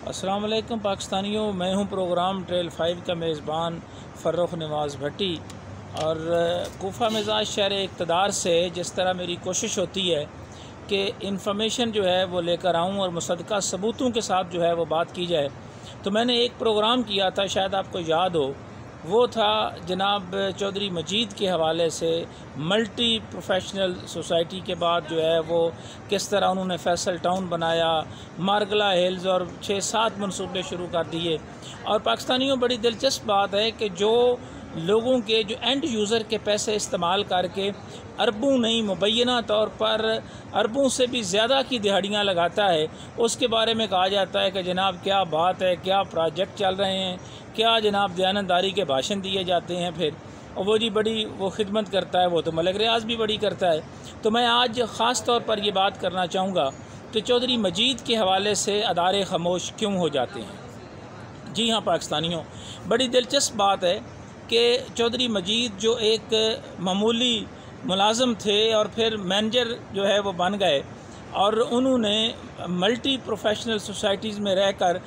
अस्सलाम वालेकुम पाकिस्तानियों, मैं हूं प्रोग्राम ट्रेल 5 का मेज़बान फ़र्रुख नवाज़ भट्टी। और कोफा मिजाज शहर इक़्तिदार से जिस तरह मेरी कोशिश होती है कि इंफॉर्मेशन जो है वो लेकर आऊं और मुसद्दक़ा सबूतों के साथ जो है वो बात की जाए, तो मैंने एक प्रोग्राम किया था, शायद आपको याद हो, वो था जनाब चौधरी मजीद के हवाले से मल्टी प्रोफेशनल सोसाइटी के बाद जो है वो किस तरह उन्होंने फैसल टाउन बनाया, मार्गला हिल्स और 6-7 मनसूबे शुरू कर दिए। और पाकिस्तानियों, बड़ी दिलचस्प बात है कि जो लोगों के जो एंड यूज़र के पैसे इस्तेमाल करके अरबों नहीं मुबैना तौर पर अरबों से भी ज़्यादा की दिहाड़ियाँ लगाता है, उसके बारे में कहा जाता है कि जनाब क्या बात है, क्या प्रोजेक्ट चल रहे हैं, क्या जनाब दयानतदारी के भाषण दिए जाते हैं फिर, और वो जी बड़ी वो खिदमत करता है, वो तो मलक रियाज भी बड़ी करता है। तो मैं आज ख़ास तौर पर ये बात करना चाहूँगा कि चौधरी मजीद के हवाले से अदारे खामोश क्यों हो जाते हैं। जी हाँ पाकिस्तानियों, बड़ी दिलचस्प बात है कि चौधरी मजीद जो एक मामूली मुलाज़म थे और फिर मैनेजर जो है वो बन गए, और उन्होंने मल्टी प्रोफेशनल सोसाइटीज़ में रहकर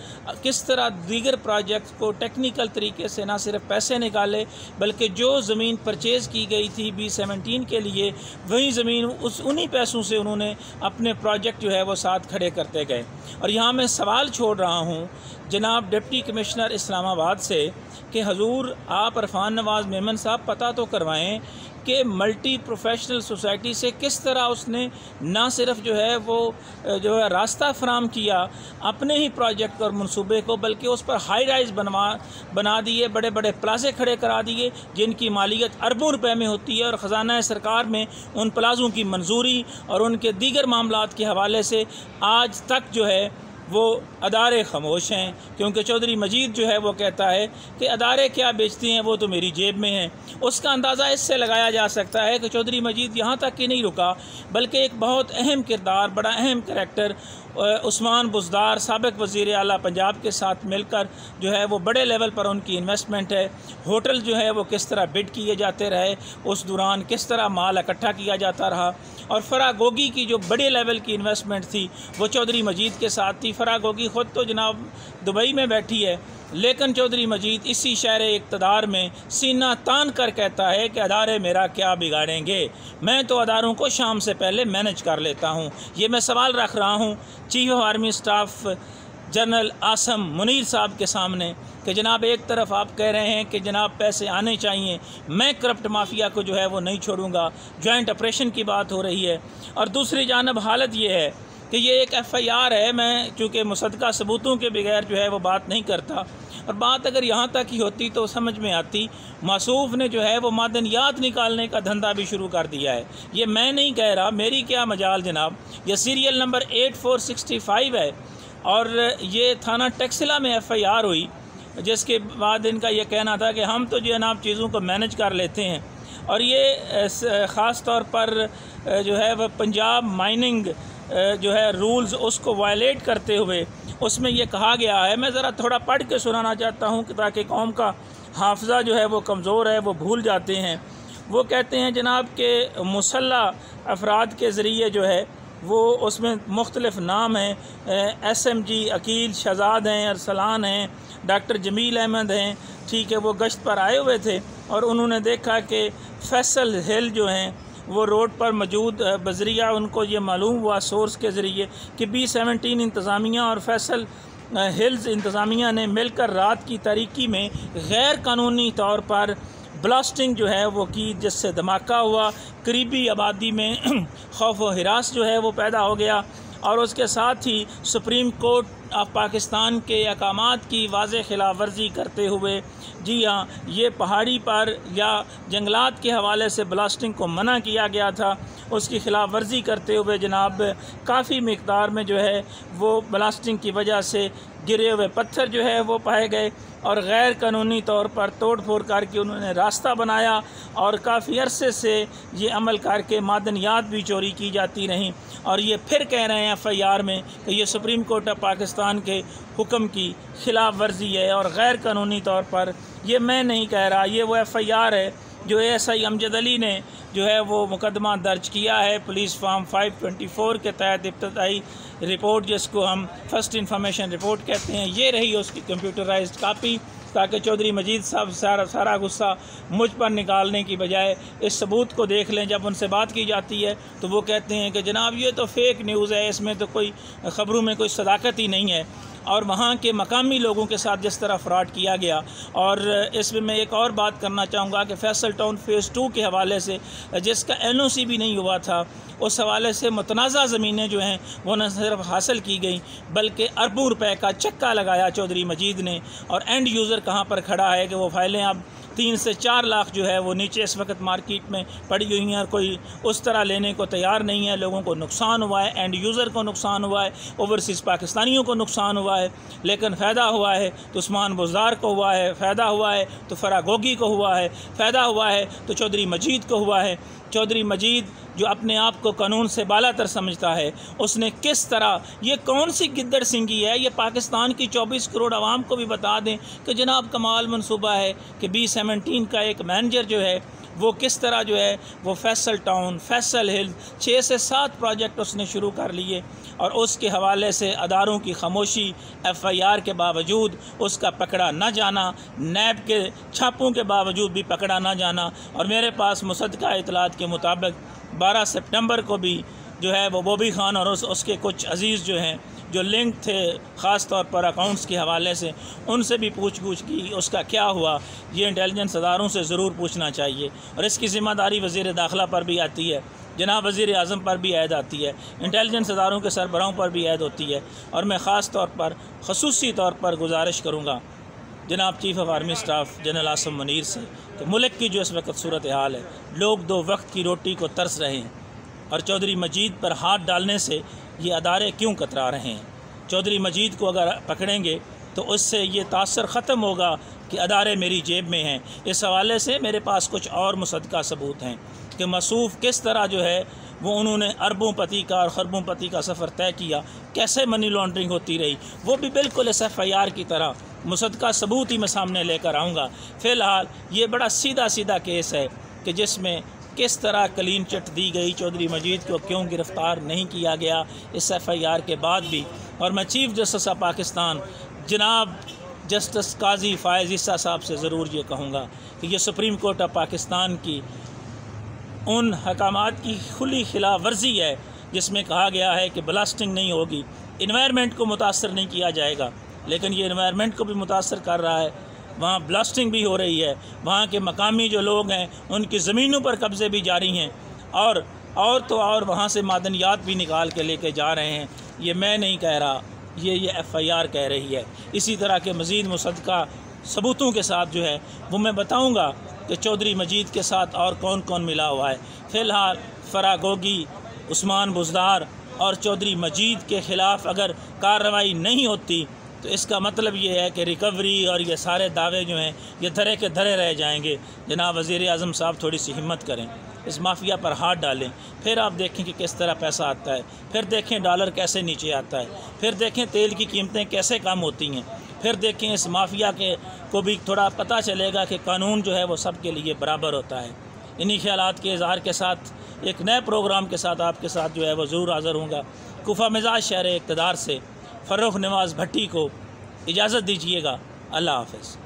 किस तरह दीगर प्रोजेक्ट्स को टेक्निकल तरीके से ना सिर्फ पैसे निकाले, बल्कि जो ज़मीन परचेज़ की गई थी B-17 के लिए, वही ज़मीन उन्हीं पैसों से उन्होंने अपने प्रोजेक्ट जो है वो साथ खड़े करते गए। और यहाँ मैं सवाल छोड़ रहा हूँ जनाब डिप्टी कमिश्नर इस्लामाबाद से कि हजूर आप इरफान नवाज़ मेमन साहब पता तो करवाएं कि मल्टी प्रोफेशनल सोसाइटी से किस तरह उसने ना सिर्फ जो है वो जो है रास्ता फराम किया अपने ही प्रोजेक्ट और मंसूबे को, बल्कि उस पर हाई राइज बना दिए, बड़े बड़े प्लाजे खड़े करा दिए जिनकी मालियत अरबों रुपए में होती है, और ख़जाना सरकार में उन प्लाजों की मंजूरी और उनके दीगर मामलात के हवाले से आज तक जो है वो अदारे खामोश हैं। क्योंकि चौधरी मजीद जो है वो कहता है कि अदारे क्या बेचती हैं, वो तो मेरी जेब में है। उसका अंदाज़ा इससे लगाया जा सकता है कि चौधरी मजीद यहाँ तक ही नहीं रुका, बल्कि एक बहुत अहम किरदार, बड़ा अहम करैक्टर उस्मान बुज़दार साबिक़ वज़ीर आला पंजाब के साथ मिलकर जो है वो बड़े लेवल पर उनकी इन्वेस्टमेंट है। होटल जो है वो किस तरह बिड किए जाते रहे, उस दौरान किस तरह माल इकट्ठा किया जाता रहा, और फरागोगी की जो बड़े लेवल की इन्वेस्टमेंट थी वो चौधरी मजीद के साथ थी। फरागोगी ख़ुद तो जनाब दुबई में बैठी है, लेकिन चौधरी मजीद इसी शहर इक़्तिदार में सीना तान कर कहता है कि अदारे मेरा क्या बिगाड़ेंगे, मैं तो अदारों को शाम से पहले मैनेज कर लेता हूँ। ये मैं सवाल रख रहा हूँ chief of army staff general Asim Munir साहब के सामने कि जनाब एक तरफ आप कह रहे हैं कि जनाब पैसे आने चाहिए, मैं करप्ट माफिया को जो है वो नहीं छोड़ूंगा, जॉइंट ऑपरेशन की बात हो रही है, और दूसरी जानब हालत ये है कि ये एक FIR है। मैं चूँकि मुसद्दक़ा सबूतों के बगैर जो है वो बात नहीं करता, और बात अगर यहाँ तक ही होती तो समझ में आती। मासूफ ने जो है वो मादनियात निकालने का धंधा भी शुरू कर दिया है। ये मैं नहीं कह रहा, मेरी क्या मजाल जनाब। ये सीरियल नंबर 8465 है, और ये थाना टेक्सिला में FIR हुई, जिसके बाद इनका ये कहना था कि हम तो जनाब चीज़ों को मैनेज कर लेते हैं। और ये ख़ास तौर पर जो है वह पंजाब माइनिंग जो है रूल्स उसको वायलेट करते हुए उसमें ये कहा गया है। मैं ज़रा थोड़ा पढ़ के सुनाना चाहता हूँ ताकि कौम का हाफजा जो है वो कमज़ोर है, वो भूल जाते हैं। वो कहते हैं जनाब के मुसल्ला अफराद के ज़रिए जो है वो उसमें मुख्तलिफ़ नाम हैं, SMG अकील शहजाद हैं, अरसलान हैं, डॉक्टर जमील अहमद हैं, ठीक है। वो गश्त पर आए हुए थे और उन्होंने देखा कि फैसल हिल जो हैं वो रोड पर मौजूद बजरिया, उनको ये मालूम हुआ सोर्स के ज़रिए कि B-17 इंतज़ामिया और फैसल हिल्स इंतज़ामिया ने मिलकर रात की तारीकी में गैर कानूनी तौर पर ब्लास्टिंग जो है वो की, जिससे धमाका हुआ, करीबी आबादी में खौफ व हिरास जो है वो पैदा हो गया, और उसके साथ ही सुप्रीम कोर्ट ऑफ पाकिस्तान के अहकामात की वाज़ेह खिलाफ वर्जी करते हुए, जी हाँ, ये पहाड़ी पर या जंगलात के हवाले से ब्लास्टिंग को मना किया गया था, उसकी खिलाफ वर्जी करते हुए जनाब काफ़ी मिकदार में जो है वो ब्लास्टिंग की वजह से गिरे हुए पत्थर जो है वो पाए गए, और गैर कानूनी तौर पर तोड़ फोड़ करके उन्होंने रास्ता बनाया, और काफ़ी अरसे से ये अमल करके मादनियात भी चोरी की जाती रहीं। और ये फिर कह रहे हैं FIR में कि ये सुप्रीम कोर्ट ऑफ पाकिस्तान के हुक्म की खिलाफ वर्जी है और गैर कानूनी तौर पर। ये मैं नहीं कह रहा, ये वो FIR है जो ASI अमजद अली ने जो है वो मुकदमा दर्ज किया है पुलिस फॉर्म 524 के तहत। इब्तदाई रिपोर्ट जिसको हम फर्स्ट इंफॉर्मेशन रिपोर्ट कहते हैं, ये रही उसकी कंप्यूटराइज्ड कापी, ताकि चौधरी मजीद साहब सारा गुस्सा मुझ पर निकालने की बजाय इस सबूत को देख लें। जब उनसे बात की जाती है तो वो कहते हैं कि जनाब ये तो फेक न्यूज़ है, इसमें तो कोई ख़बरों में कोई सदाकत ही नहीं है। और वहाँ के मकामी लोगों के साथ जिस तरह फ्रॉड किया गया। और इसमें मैं एक और बात करना चाहूँगा कि फैसल टाउन फ़ेज़ 2 के हवाले से जिसका NOC भी नहीं हुआ था, उस हवाले से मुतनाज़ा ज़मीनें जो हैं वो न सिर्फ हासिल की गई बल्कि अरबों रुपए का चक्का लगाया चौधरी मजीद ने। और एंड यूज़र कहाँ पर खड़ा है कि वो फाइलें अब 3 से 4 लाख जो है वो नीचे इस वक्त मार्केट में पड़ी हुई हैं और कोई उस तरह लेने को तैयार नहीं है। लोगों को नुकसान हुआ है, एंड यूज़र को नुकसान हुआ है, ओवरसीज़ पाकिस्तानियों को नुकसान हुआ है, लेकिन फ़ायदा हुआ है तो उस्मान बुज़दार को हुआ है, फ़ायदा हुआ है तो फरागोगी को हुआ है, फ़ायदा हुआ है तो चौधरी मजीद को हुआ है। चौधरी मजीद जो अपने आप को कानून से बालातर समझता है, उसने किस तरह, ये कौन सी गिद्दड़ सिंगी है, ये पाकिस्तान की 24 करोड़ आवाम को भी बता दें कि जनाब कमाल मनसूबा है कि B-17 का एक मैनेजर जो है वो किस तरह जो है वो फैसल टाउन, फैसल हिल 6 से 7 प्रोजेक्ट उसने शुरू कर लिए और उसके हवाले से अदारों की खामोशी, FIR के बावजूद उसका पकड़ा न जाना, नैब के छापों के बावजूद भी पकड़ा न जाना। और मेरे पास मुसद्दका इतलात के मुताबिक 12 सितंबर को भी जो है वो बॉबी खान और उसके कुछ अजीज़ जो हैं जो लिंक थे ख़ास तौर पर अकाउंट्स के हवाले से, उनसे भी पूछ की उसका क्या हुआ। ये इंटेलिजेंस अदारों से ज़रूर पूछना चाहिए। और इसकी ज़िम्मेदारी वज़ीर दाखिला पर भी आती है, जनाब वज़ीर आज़म पर भी ऐद आती है, इंटेलिजेंस अदारों के सरबराहों पर भी ऐद होती है। और मैं ख़ास तौर पर खसूसी तौर पर गुजारिश करूँगा जनाब chief of army staff general Asim Munir से कि मुल्क की जो इस वक्त सूरत हाल है, लोग 2 वक्त की रोटी को तरस रहे हैं और चौधरी मजीद पर हाथ डालने से ये अदारे क्यों कतरा रहे हैं। चौधरी मजीद को अगर पकड़ेंगे तो उससे ये तासर ख़त्म होगा कि अदारे मेरी जेब में हैं। इस हवाले से मेरे पास कुछ और मुसद्दका सबूत हैं कि मसूफ़ किस तरह जो है वो उन्होंने अरबों पति का और खरबों पति का सफ़र तय किया, कैसे मनी लॉन्ड्रिंग होती रही, वो भी बिल्कुल इस FIR की तरह मुसद्दका सबूत ही मैं सामने लेकर आऊँगा। फ़िलहाल ये बड़ा सीधा केस है कि जिसमें किस तरह क्लीन चिट दी गई, चौधरी मजीद को क्यों गिरफ़्तार नहीं किया गया इस FIR के बाद भी। और मैं चीफ़ जस्टिस ऑफ पाकिस्तान जनाब जस्टिस काजी फ़ायज़ ईसा साहब से ज़रूर ये कहूँगा कि ये सुप्रीम कोर्ट ऑफ पाकिस्तान की उन हकामात की खुली खिलाफ वर्जी है जिसमें कहा गया है कि ब्लास्टिंग नहीं होगी, इन्वायरमेंट को मुतासर नहीं किया जाएगा, लेकिन ये इन्वायरमेंट को भी मुतासर कर रहा है। वहाँ ब्लास्टिंग भी हो रही है, वहाँ के मकामी जो लोग हैं उनकी ज़मीनों पर कब्ज़े भी जारी हैं और वहाँ से मादनियात भी निकाल के लेके जा रहे हैं। ये मैं नहीं कह रहा, ये FIR कह रही है। इसी तरह के मज़ीद मुसद्दका सबूतों के साथ जो है वो मैं बताऊँगा कि चौधरी मजीद के साथ और कौन कौन मिला हुआ है। फ़िलहाल फरागोगी, उस्मान बुज़दार और चौधरी मजीद के ख़िलाफ़ अगर कार्रवाई नहीं होती तो इसका मतलब ये है कि रिकवरी और ये सारे दावे जो हैं ये धरे के धरे रह जाएंगे। जनाब वज़ीर आज़म साहब थोड़ी सी हिम्मत करें, इस माफिया पर हाथ डालें, फिर आप देखें कि किस तरह पैसा आता है, फिर देखें डॉलर कैसे नीचे आता है, फिर देखें तेल की कीमतें कैसे कम होती हैं, फिर देखें इस माफिया को भी थोड़ा पता चलेगा कि कानून जो है वो सब के लिए बराबर होता है। इन्हीं ख्यालात के इज़हार के साथ एक नए प्रोग्राम के साथ आपके साथ जो है वो ज़रूर हाज़िर होऊंगा। कुफा मिजाज शहर इक़्तिदार से फ़र्रुख नवाज़ भट्टी को इजाज़त दीजिएगा। अल्लाह हाफ़िज़।